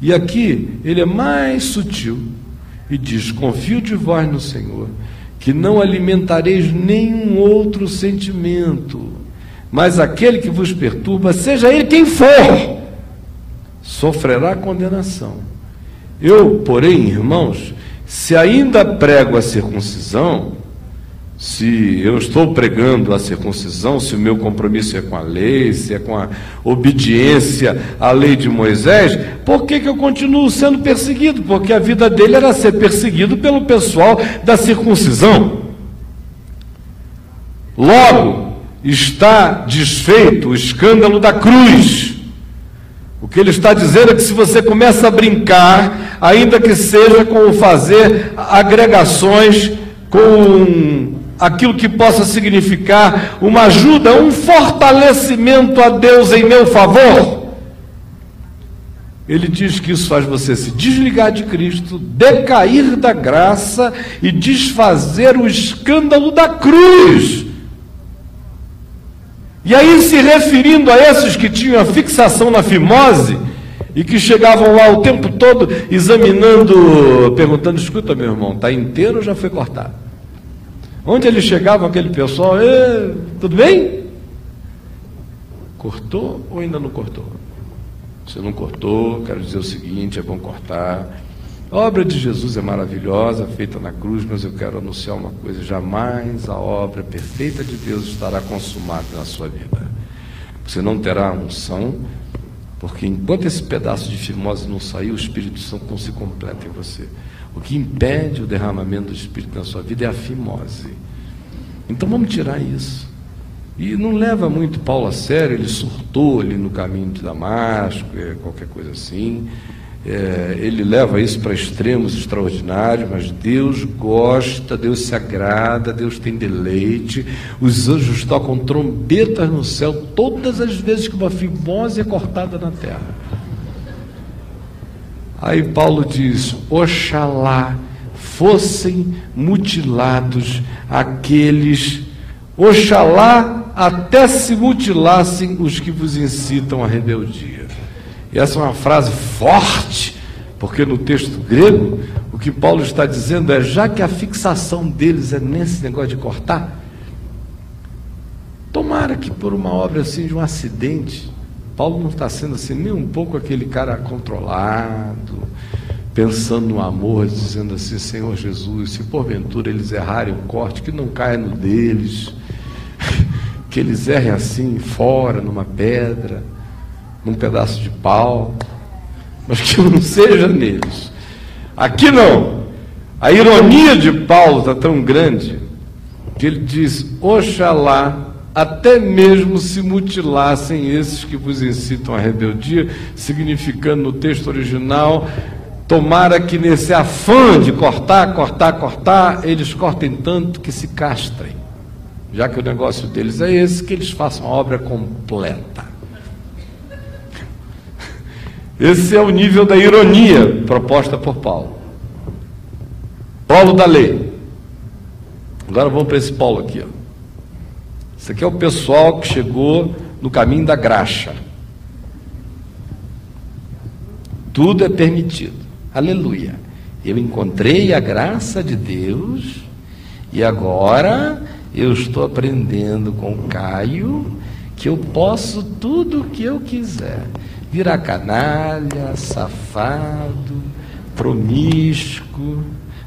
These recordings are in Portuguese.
E aqui ele é mais sutil e diz: confio de vós no Senhor, que não alimentareis nenhum outro sentimento, mas aquele que vos perturba, seja ele quem for, sofrerá condenação. Eu, porém, irmãos, se ainda prego a circuncisão, se eu estou pregando a circuncisão, se o meu compromisso é com a lei, se é com a obediência à lei de Moisés, por que eu continuo sendo perseguido? Porque a vida dele era ser perseguido pelo pessoal da circuncisão. Logo, está desfeito o escândalo da cruz. O que ele está dizendo é que se você começa a brincar, ainda que seja com fazer agregações com aquilo que possa significar uma ajuda, um fortalecimento a Deus em meu favor, ele diz que isso faz você se desligar de Cristo, decair da graça e desfazer o escândalo da cruz. E aí, se referindo a esses que tinham a fixação na fimose e que chegavam lá o tempo todo examinando, perguntando: escuta, meu irmão, está inteiro ou já foi cortado? Onde eles chegavam, aquele pessoal: tudo bem? Cortou ou ainda não cortou? Se não cortou, quero dizer o seguinte: é bom cortar. A obra de Jesus é maravilhosa, feita na cruz, mas eu quero anunciar uma coisa: jamais a obra perfeita de Deus estará consumada na sua vida. Você não terá unção, porque enquanto esse pedaço de fimose não sair, o Espírito Santo não se completa em você. O que impede o derramamento do Espírito na sua vida é a fimose. Então vamos tirar isso. E não leva muito Paulo a sério, ele surtou ali no caminho de Damasco, qualquer coisa assim. Ele leva isso para extremos extraordinários, mas Deus gosta, Deus se agrada, Deus tem deleite. Os anjos tocam trombetas no céu todas as vezes que uma fimose é cortada na terra. Aí Paulo diz: oxalá fossem mutilados aqueles, oxalá até se mutilassem os que vos incitam à rebeldia. E essa é uma frase forte, porque no texto grego o que Paulo está dizendo é: já que a fixação deles é nesse negócio de cortar, tomara que por uma obra assim de um acidente, Paulo não está sendo assim nem um pouco aquele cara controlado, pensando no amor, dizendo assim: Senhor Jesus, se porventura eles errarem o corte, que não caia no deles, que eles errem assim fora, numa pedra, num pedaço de pau, mas que não seja neles. Aqui não. A ironia de Paulo está tão grande que ele diz: oxalá até mesmo se mutilassem esses que vos incitam à rebeldia, significando no texto original: tomara que nesse afã de cortar, eles cortem tanto que se castrem, já que o negócio deles é esse, que eles façam a obra completa. Esse é o nível da ironia proposta por Paulo. Paulo da lei. Agora vamos para esse Paulo aqui, ó. Esse aqui é o pessoal que chegou no caminho da graxa. Tudo é permitido. Aleluia. Eu encontrei a graça de Deus e agora eu estou aprendendo com Caio que eu posso tudo o que eu quiser. Virar canalha, safado, promíscuo,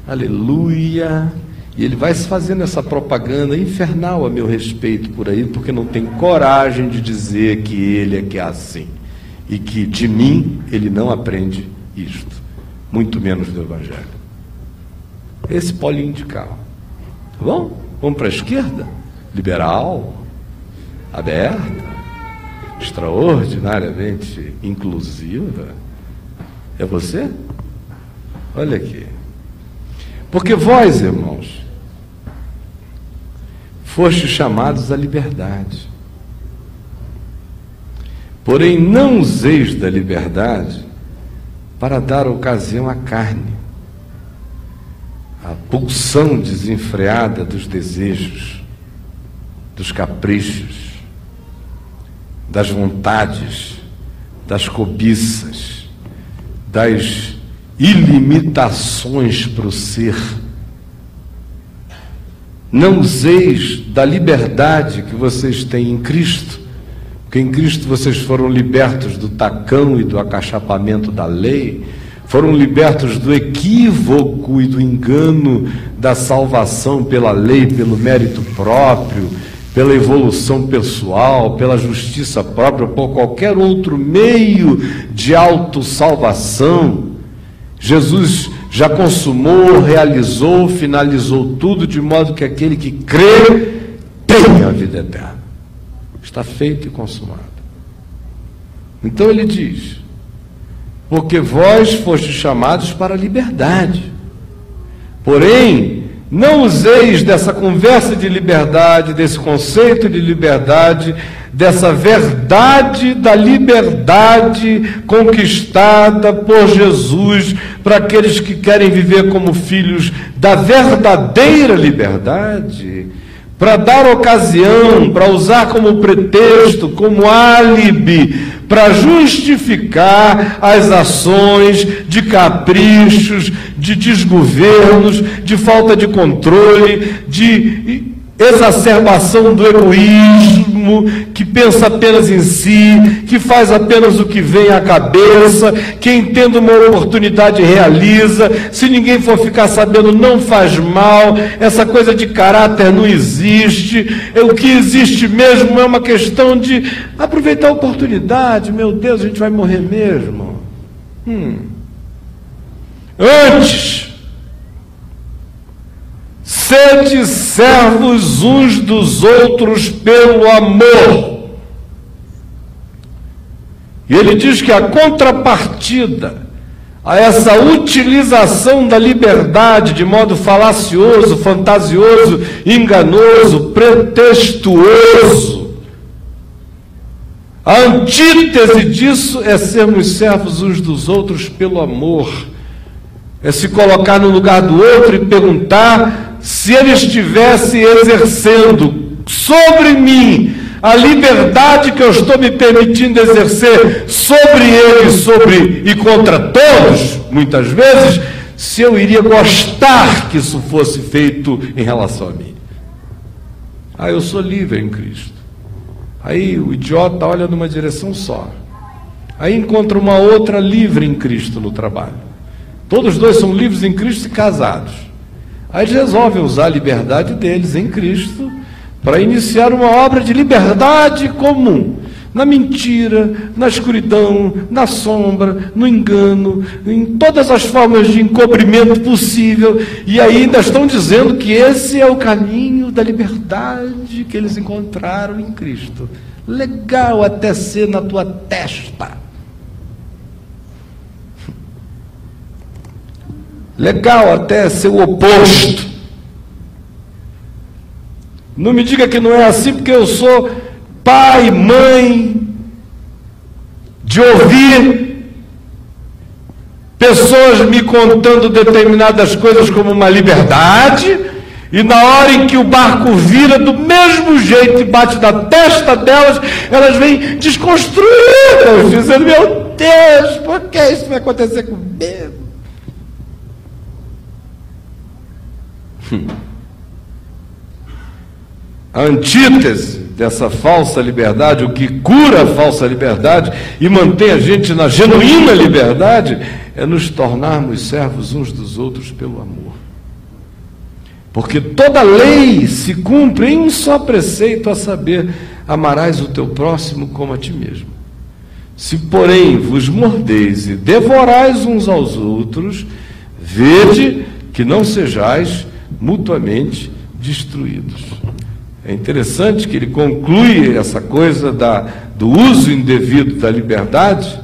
aleluia. E ele vai se fazendo essa propaganda infernal a meu respeito por aí, porque não tem coragem de dizer que ele é que é assim, e que de mim ele não aprende isto, muito menos do Evangelho. Esse Paulinho de carro. Tá bom? Vamos para a esquerda? Liberal, aberta, extraordinariamente inclusiva. É você? Olha aqui. Porque vós, irmãos, fostes chamados à liberdade. Porém, não useis da liberdade para dar ocasião à carne, à pulsão desenfreada dos desejos, dos caprichos, das vontades, das cobiças, das ilimitações para o ser. Não useis da liberdade que vocês têm em Cristo, porque em Cristo vocês foram libertos do tacão e do acachapamento da lei, foram libertos do equívoco e do engano da salvação pela lei, pelo mérito próprio, pela evolução pessoal, pela justiça própria, por qualquer outro meio de autossalvação. Jesus já consumou, realizou, finalizou tudo, de modo que aquele que crê tem a vida eterna. Está feito e consumado. Então ele diz: porque vós fostes chamados para a liberdade. Porém, não useis dessa conversa de liberdade, desse conceito de liberdade, dessa verdade da liberdade conquistada por Jesus para aqueles que querem viver como filhos da verdadeira liberdade, para dar ocasião, para usar como pretexto, como álibi, para justificar as ações de caprichos, de desgovernos, de falta de controle, de exacerbação do egoísmo, que pensa apenas em si, que faz apenas o que vem à cabeça, quem tendo uma oportunidade realiza, se ninguém for ficar sabendo não faz mal, essa coisa de caráter não existe, o que existe mesmo é uma questão de aproveitar a oportunidade. Meu Deus, a gente vai morrer mesmo. Antes, sede servos uns dos outros pelo amor. E ele diz que a contrapartida a essa utilização da liberdade de modo falacioso, fantasioso, enganoso, pretextuoso, a antítese disso é sermos servos uns dos outros pelo amor. É se colocar no lugar do outro e perguntar se ele estivesse exercendo sobre mim a liberdade que eu estou me permitindo exercer sobre ele, e contra todos, muitas vezes, se eu iria gostar que isso fosse feito em relação a mim. Eu sou livre em Cristo. Aí o idiota olha numa direção só. Aí encontra uma outra livre em Cristo no trabalho. Todos os dois são livres em Cristo e casados. Aí eles resolvem usar a liberdade deles em Cristo para iniciar uma obra de liberdade comum. Na mentira, na escuridão, na sombra, no engano, em todas as formas de encobrimento possível. E aí ainda estão dizendo que esse é o caminho da liberdade que eles encontraram em Cristo. Legal até ser na tua testa. Legal até ser o oposto. Não me diga que não é assim, porque eu sou pai, mãe, de ouvir pessoas me contando determinadas coisas como uma liberdade, e na hora em que o barco vira do mesmo jeito e bate na testa delas, elas vêm desconstruídas, dizendo: meu Deus, por que isso vai acontecer comigo? A antítese dessa falsa liberdade, o que cura a falsa liberdade e mantém a gente na genuína liberdade, é nos tornarmos servos uns dos outros pelo amor. Porque toda lei se cumpre em um só preceito, a saber: amarás o teu próximo como a ti mesmo. Se, porém, vos mordeis e devorais uns aos outros, vede que não sejais mutuamente destruídos. É interessante que ele conclui essa coisa do uso indevido da liberdade,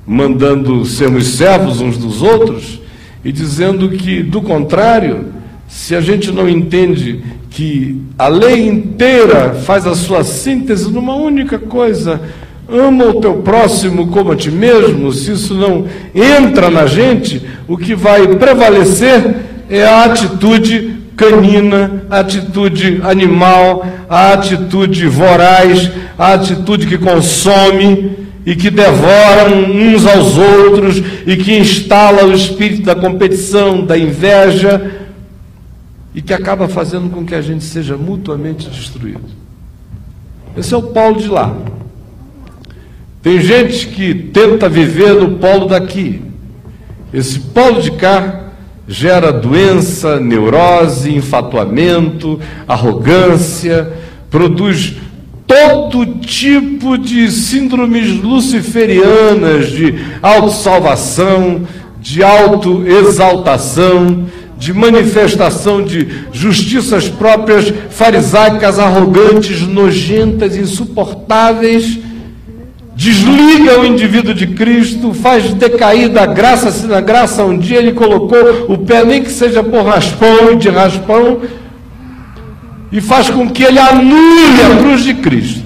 mandando sermos servos uns dos outros, e dizendo que, do contrário, se a gente não entende que a lei inteira faz a sua síntese numa única coisa: ama o teu próximo como a ti mesmo, se isso não entra na gente, o que vai prevalecer é a atitude canina, a atitude animal, a atitude voraz, a atitude que consome, e que devoram uns aos outros e que instala o espírito da competição, da inveja e que acaba fazendo com que a gente seja mutuamente destruído. Esse é o Paulo de lá. Tem gente que tenta viver no polo daqui. Esse polo de cá gera doença, neurose, enfatuamento, arrogância, produz todo tipo de síndromes luciferianas, de autossalvação, de autoexaltação, de manifestação de justiças próprias, farisaicas, arrogantes, nojentas, insuportáveis, desliga o indivíduo de Cristo, faz decair da graça, se na graça um dia ele colocou o pé, nem que seja por raspão e de raspão, e faz com que ele anule a cruz de Cristo.